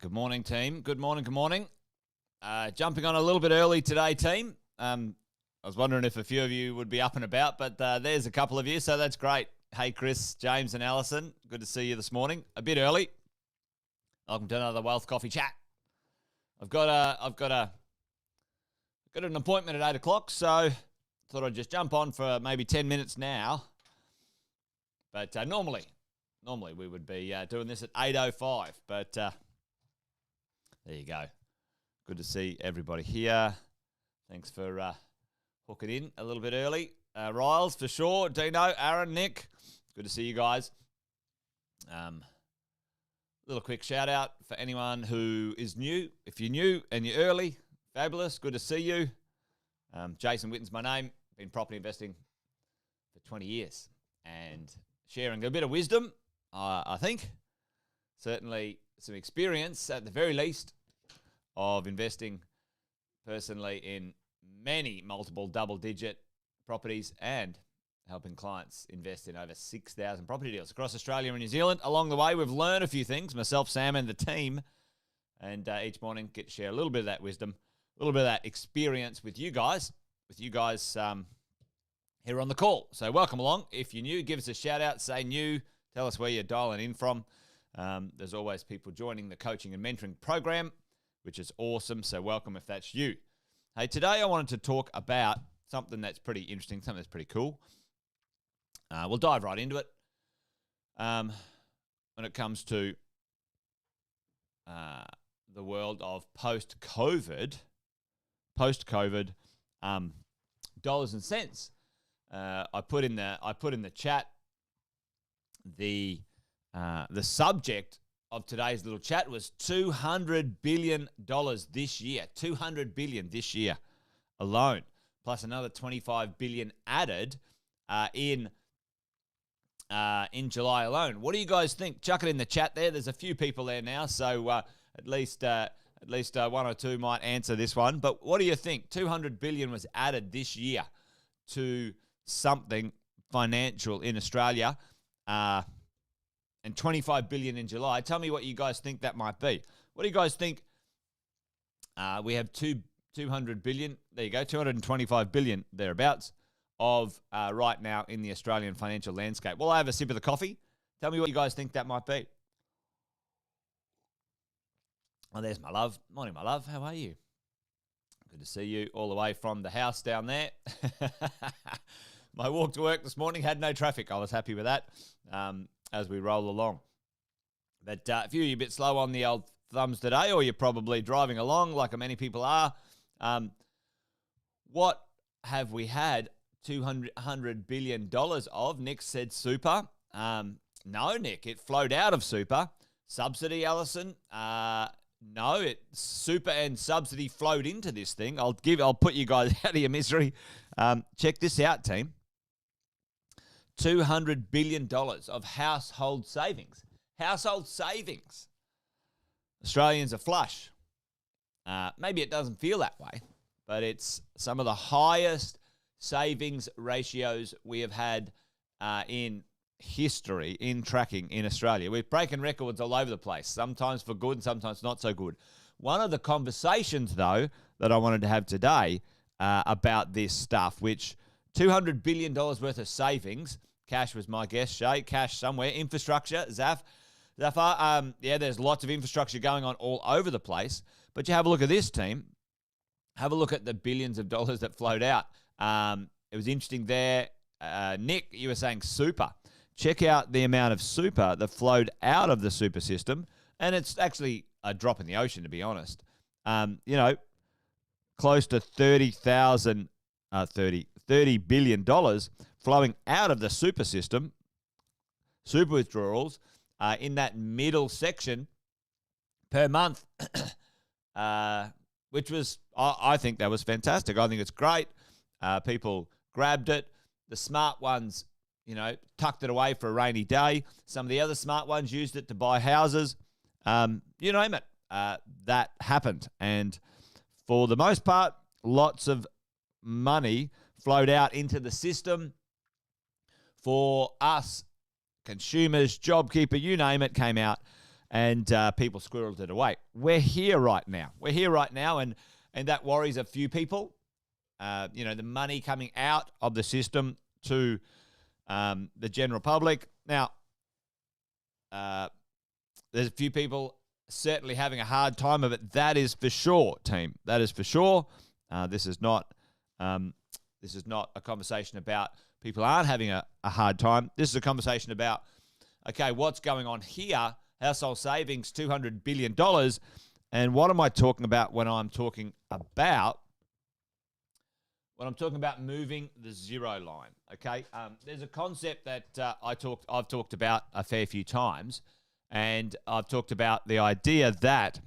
Good morning, team. Good morning. Jumping on a little bit early today, team. I was wondering if a few of you would be up and about, but there's a couple of you, so that's great. Hey, Chris, James, and Alison. Good to see you this morning. A bit early. Welcome to another Wealth Coffee Chat. I've got an appointment at 8 o'clock, so thought I'd just jump on for maybe 10 minutes now. But normally we would be doing this at 8:05, but there you go. Good to see everybody here. Thanks for hooking in a little bit early. Riles, for sure. Dino, Aaron, Nick, good to see you guys. Little quick shout out for anyone who is new. If you're new and you're early, fabulous. Good to see you. Jason Witten's my name. Been property investing for 20 years and sharing a bit of wisdom, I think. Certainly some experience at the very least of investing personally in many multiple double-digit properties and helping clients invest in over 6,000 property deals across Australia and New Zealand. Along the way, we've learned a few things, myself, Sam, and the team. And each morning get to share a little bit of that wisdom, a little bit of that experience with you guys here on the call. So welcome along. If you're new, give us a shout out, say new, tell us where you're dialing in from. There's always people joining the coaching and mentoring program, which is awesome. So welcome if that's you. Hey, today I wanted to talk about something that's pretty interesting, something that's pretty cool. We'll dive right into it. When it comes to the world of post-COVID, dollars and cents. I put in the chat the subject of today's little chat was $200 billion this year. $200 billion this year alone, plus another $25 billion added in July alone. What do you guys think? Chuck it in the chat there. There's a few people there now, so at least one or two might answer this one. But what do you think? $200 billion was added this year to something financial in Australia, and $25 billion in July. Tell me what you guys think that might be. What do you guys think? We have $200 billion. There you go, $225 billion thereabouts of right now in the Australian financial landscape. Well, I have a sip of the coffee. Tell me what you guys think that might be. Oh, there's my love. Morning, my love. How are you? Good to see you all the way from the house down there. My walk to work this morning had no traffic. I was happy with that as we roll along. But if you're a bit slow on the old thumbs today, or you're probably driving along like many people are, what have we had $200 billion of? Nick said super. No, Nick, it flowed out of super. Subsidy, Alison? No, super and subsidy flowed into this thing. I'll put you guys out of your misery. Check this out, team. $200 billion of household savings. Household savings. Australians are flush. Maybe it doesn't feel that way, but it's some of the highest savings ratios we have had in history in tracking in Australia. We're breaking records all over the place, sometimes for good and sometimes not so good. One of the conversations, though, that I wanted to have today about this stuff, which $200 billion worth of savings, cash was my guess, Shay, cash somewhere, infrastructure, Zafar, there's lots of infrastructure going on all over the place, but you have a look at this, team. Have a look at the billions of dollars that flowed out. It was interesting there. Nick, you were saying super. Check out the amount of super that flowed out of the super system, and it's actually a drop in the ocean, to be honest. Close to $30 billion flowing out of the super system, super withdrawals, in that middle section per month, which was, I think that was fantastic. I think it's great. People grabbed it. The smart ones, tucked it away for a rainy day. Some of the other smart ones used it to buy houses. You name it. That happened. And for the most part, lots of money flowed out into the system for us, consumers, JobKeeper, you name it, came out. and people squirreled it away. We're here right now. And that worries a few people. The money coming out of the system to the general public. Now, there's a few people certainly having a hard time of it. That is for sure, team. That is for sure. This is not a conversation about people aren't having a hard time. This is a conversation about, okay, what's going on here? Household savings, $200 billion. And what am I talking about when I'm talking about moving the zero line? Okay, there's a concept that I've talked about a fair few times, and I've talked about the idea that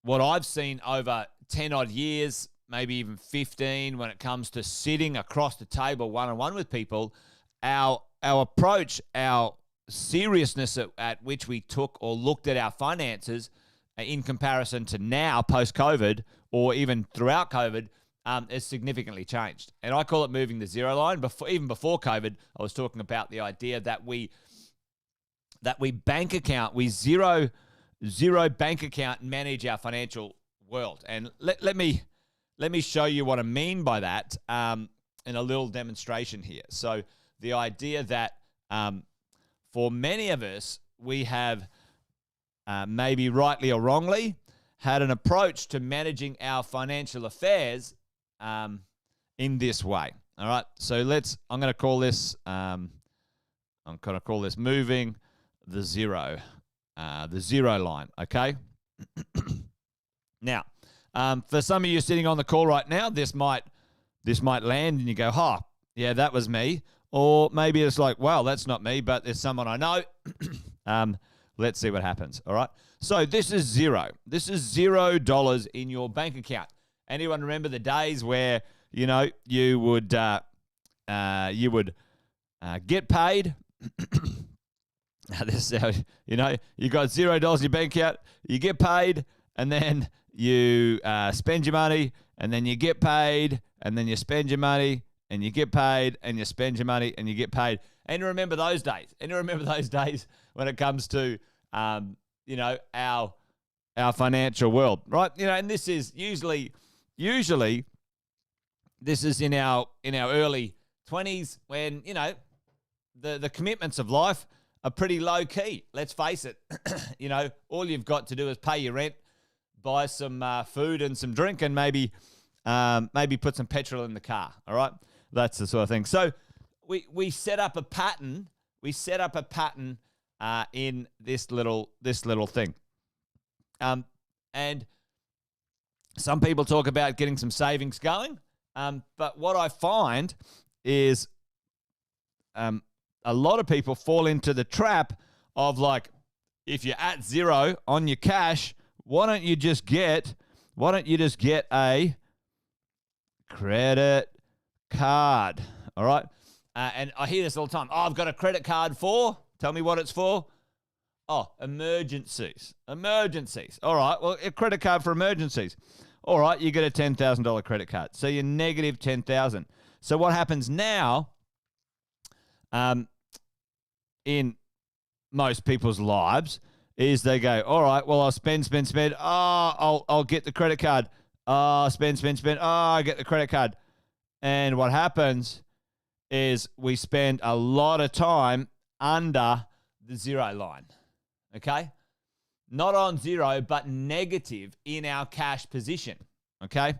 what I've seen over 10 odd years, maybe even 15, when it comes to sitting across the table one-on-one with people, our approach, our seriousness at which we took or looked at our finances in comparison to now post-COVID or even throughout COVID has significantly changed. And I call it moving the zero line. Even before COVID, I was talking about the idea that we bank account, we zero bank account manage our financial world. And let me show you what I mean by that in a little demonstration here. So the idea that for many of us, we have maybe rightly or wrongly had an approach to managing our financial affairs in this way. All right. So I'm going to call this moving the zero line. Okay. Now, for some of you sitting on the call right now, this might land and you go, "Oh, yeah, that was me." Or maybe it's like, "Well, that's not me, but there's someone I know." Let's see what happens. All right. So this is zero. This is $0 in your bank account. Anyone remember the days where you would get paid? This is how, you got $0 in your bank account. You get paid, and then you spend your money, and then you get paid, and then you spend your money, and you get paid, and you spend your money, and you get paid. And remember those days. And remember those days when it comes to our financial world, right? And this is usually this is in our early 20s when the commitments of life are pretty low key. Let's face it. All you've got to do is pay your rent, buy some food and some drink, and maybe put some petrol in the car. All right, that's the sort of thing. So we set up a pattern. We set up a pattern in this little thing. And some people talk about getting some savings going. But what I find is a lot of people fall into the trap of, like, if you're at zero on your cash, why don't you just get a credit card? All right. And I hear this all the time. Oh, I've got a credit card for, tell me what it's for. Oh, emergencies. Emergencies. All right. Well, a credit card for emergencies. All right. You get a $10,000 credit card. So you're negative 10,000. So what happens now, in most people's lives, is they go, all right, well, I'll spend. Oh, I'll get the credit card. Oh, spend. Oh, I get the credit card. And what happens is we spend a lot of time under the zero line. Okay? Not on zero, but negative in our cash position. Okay?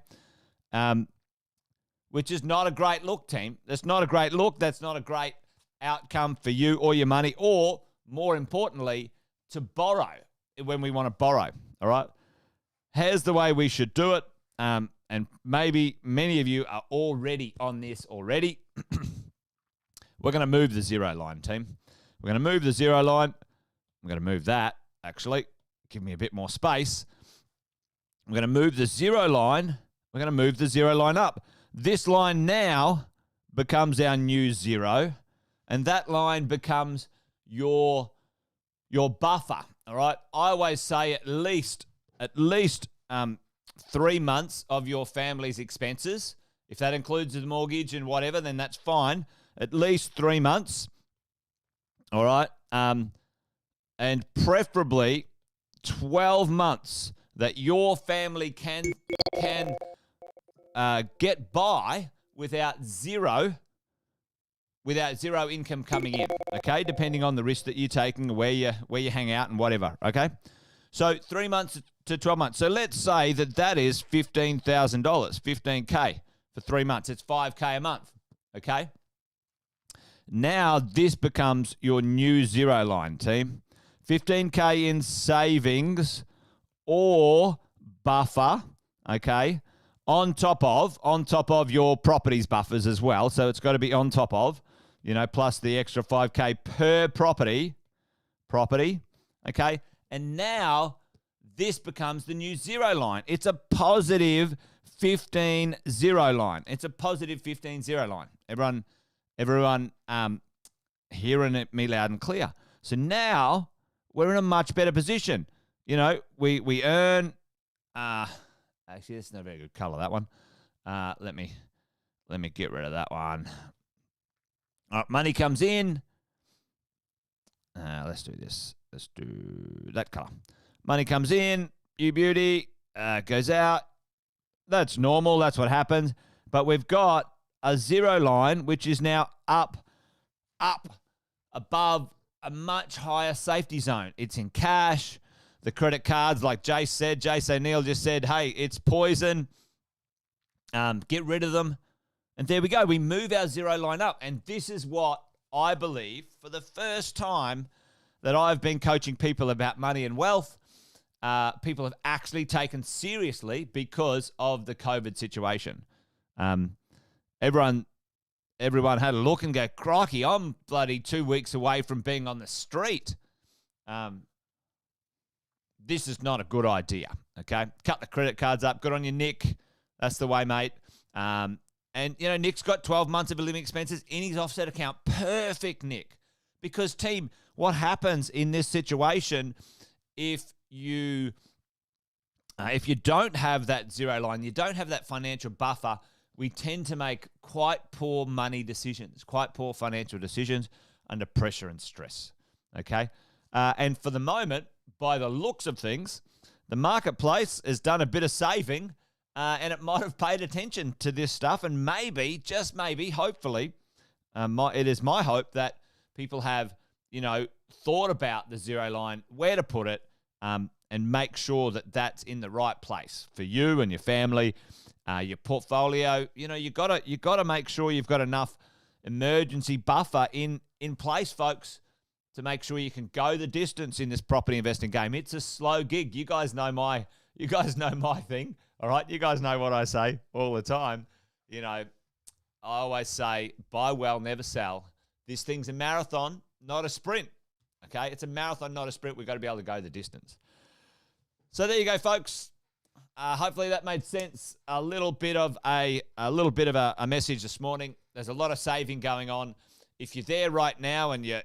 Which is not a great look, team. That's not a great look. That's not a great outcome for you or your money, or more importantly, to borrow when we want to borrow. All right? Here's the way we should do it. And maybe many of you are already on this already. We're going to move the zero line, team. We're going to move the zero line. I'm going to move that, actually. Give me a bit more space. I'm going to move the zero line. We're going to move the zero line up. This line now becomes our new zero, and that line becomes your buffer, all right? I always say at least 3 months of your family's expenses. If that includes the mortgage and whatever, then that's fine. At least 3 months All right. And preferably 12 months that your family can get by without zero income coming in, okay? Depending on the risk that you're taking, where you hang out and whatever, okay? So 3 months to 12 months. So let's say that is $15,000, $15K for 3 months. It's $5K a month, okay? Now this becomes your new zero line, team. $15K in savings or buffer, okay? On top of your properties buffers as well. So it's got to be on top of, plus the extra $5K per property, okay? And now this becomes the new zero line. It's a positive 15 zero line. It's a positive 15 zero line. Everyone hearing me loud and clear. So now we're in a much better position. We earn actually, it's not a very good color, that one. Let me get rid of that one. All right, money comes in. Let's do this. Let's do that color. Money comes in, you beauty, goes out. That's normal. That's what happens. But we've got a zero line, which is now up above a much higher safety zone. It's in cash. The credit cards, like Jace O'Neill just said, hey, it's poison. Get rid of them. And there we go. We move our zero line up. And this is what I believe, for the first time that I've been coaching people about money and wealth, people have actually taken seriously because of the COVID situation. Everyone had a look and go, crikey, I'm bloody 2 weeks away from being on the street. This is not a good idea, okay? Cut the credit cards up. Good on you, Nick. That's the way, mate. And, Nick's got 12 months of living expenses in his offset account. Perfect, Nick. Because, team, what happens in this situation if you don't have that zero line, you don't have that financial buffer, we tend to make quite poor money decisions, quite poor financial decisions under pressure and stress, okay? And for the moment, by the looks of things, the marketplace has done a bit of saving and it might have paid attention to this stuff. And maybe, just maybe, hopefully, it is my hope that people have, thought about the zero line, where to put it, and make sure that that's in the right place for you and your family, your portfolio. You gotta make sure you've got enough emergency buffer in place, folks, to make sure you can go the distance in this property investing game. It's a slow gig. You guys know my thing, all right? You guys know what I say all the time. I always say, buy well, never sell. This thing's a marathon, not a sprint, okay? It's a marathon, not a sprint. We've got to be able to go the distance. So there you go, folks. Hopefully that made sense. A little bit of a message this morning. There's a lot of saving going on. If you're there right now and you're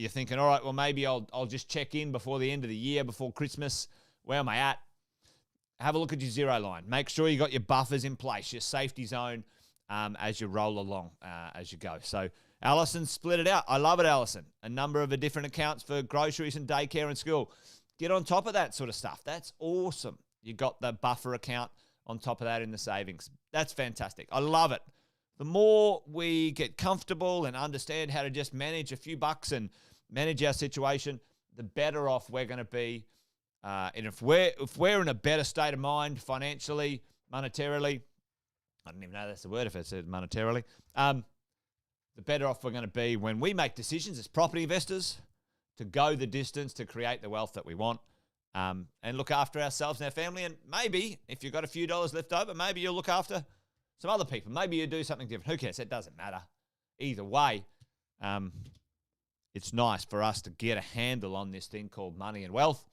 thinking, all right, well, maybe I'll just check in before the end of the year, before Christmas. Where am I at? Have a look at your zero line. Make sure you got your buffers in place, your safety zone, as you roll along, as you go. So Alison split it out. I love it, Alison. A number of different accounts for groceries and daycare and school. Get on top of that sort of stuff. That's awesome. You got the buffer account on top of that in the savings. That's fantastic. I love it. The more we get comfortable and understand how to just manage a few bucks and manage our situation, the better off we're going to be. And if we're in a better state of mind financially, monetarily, I don't even know that's the word if I said monetarily, the better off we're going to be when we make decisions as property investors to go the distance to create the wealth that we want, and look after ourselves and our family. And maybe if you've got a few dollars left over, maybe you'll look after some other people. Maybe you do something different. Who cares? It doesn't matter. Either way, it's nice for us to get a handle on this thing called money and wealth,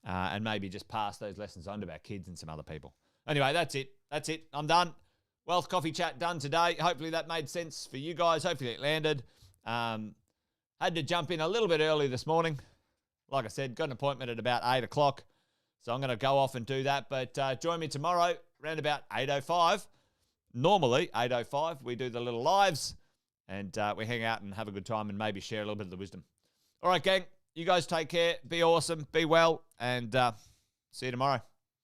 and maybe just pass those lessons on to our kids and some other people. Anyway, that's it. I'm done. Wealth Coffee Chat done today. Hopefully that made sense for you guys. Hopefully it landed. Had to jump in a little bit early this morning. Like I said, got an appointment at about 8 o'clock. So I'm going to go off and do that. But join me tomorrow around about 8:05. Normally, 8:05, we do the little lives. and we hang out and have a good time and maybe share a little bit of the wisdom. All right, gang, you guys take care. Be awesome. Be well. And see you tomorrow.